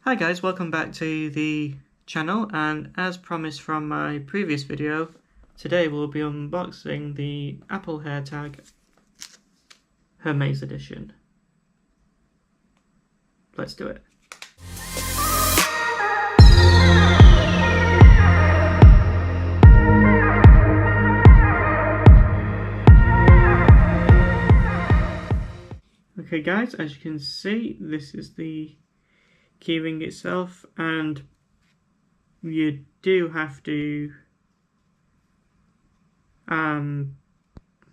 Hi guys, welcome back to the channel, and as promised from my previous video, today we'll be unboxing the Apple Airtag Hermes edition. Let's do it. Okay guys, as you can see, this is the keyring itself, and you do have to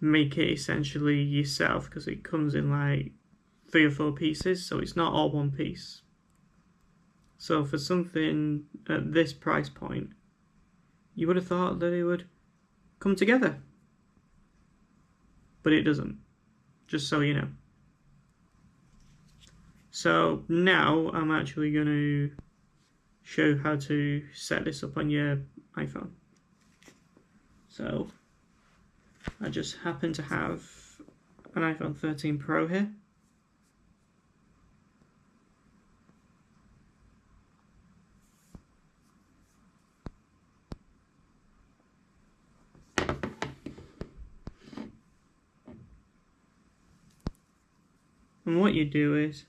make it essentially yourself because it comes in like 3 or 4 pieces, so it's not all one piece. So for something at this price point, you would have thought that it would come together, but it doesn't, just so you know. So now I'm actually going to show how to set this up on your iPhone. So I just happen to have an iPhone 13 Pro here. And what you do is,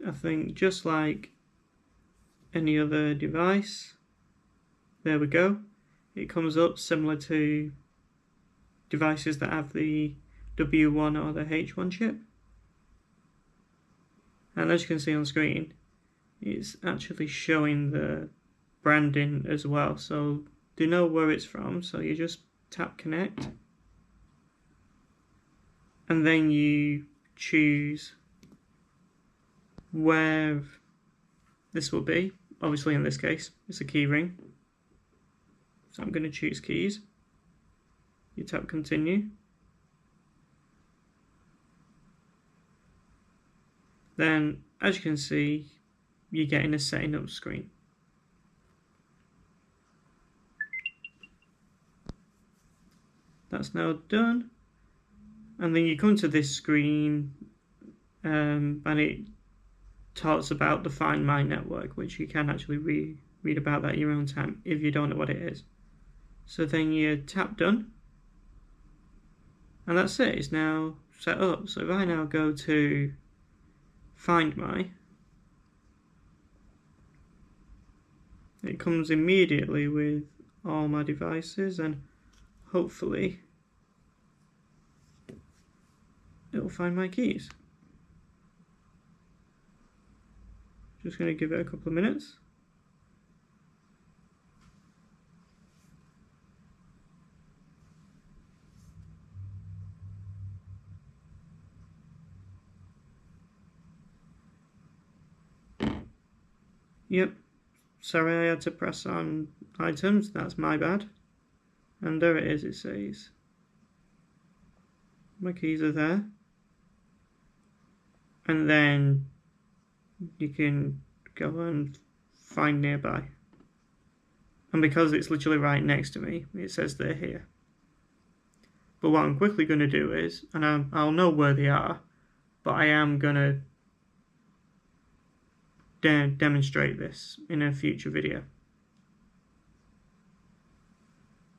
I think just like any other device, there we go, it comes up similar to devices that have the W1 or the H1 chip. And as you can see on screen, it's actually showing the branding as well, so they know where it's from. So you just tap connect, and then you choose where this will be. Obviously in this case it's a key ring, so I'm going to choose keys. You tap continue, then as you can see you're getting a setting up screen. That's now done, and then you come to this screen and it talks about the Find My network, which you can actually read about that at your own time if you don't know what it is. So then you tap done, and that's it, it's now set up. So if I now go to Find My, it comes immediately with all my devices, and hopefully it'll find my keys. Just going to give it a couple of minutes. Yep, sorry I had to press on items, that's my bad. And there it is, it says my keys are there. And then you can go and find nearby. And because it's literally right next to me, it says they're here. But what I'm quickly going to do is, and I'll know where they are, but I am going to demonstrate this in a future video.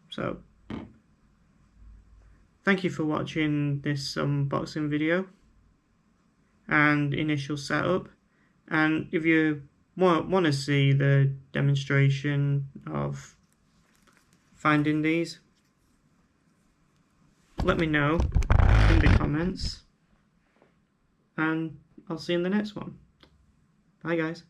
So thank you for watching this unboxing video and initial setup. And if you want to see the demonstration of finding these, let me know in the comments, and I'll see you in the next one. Bye guys.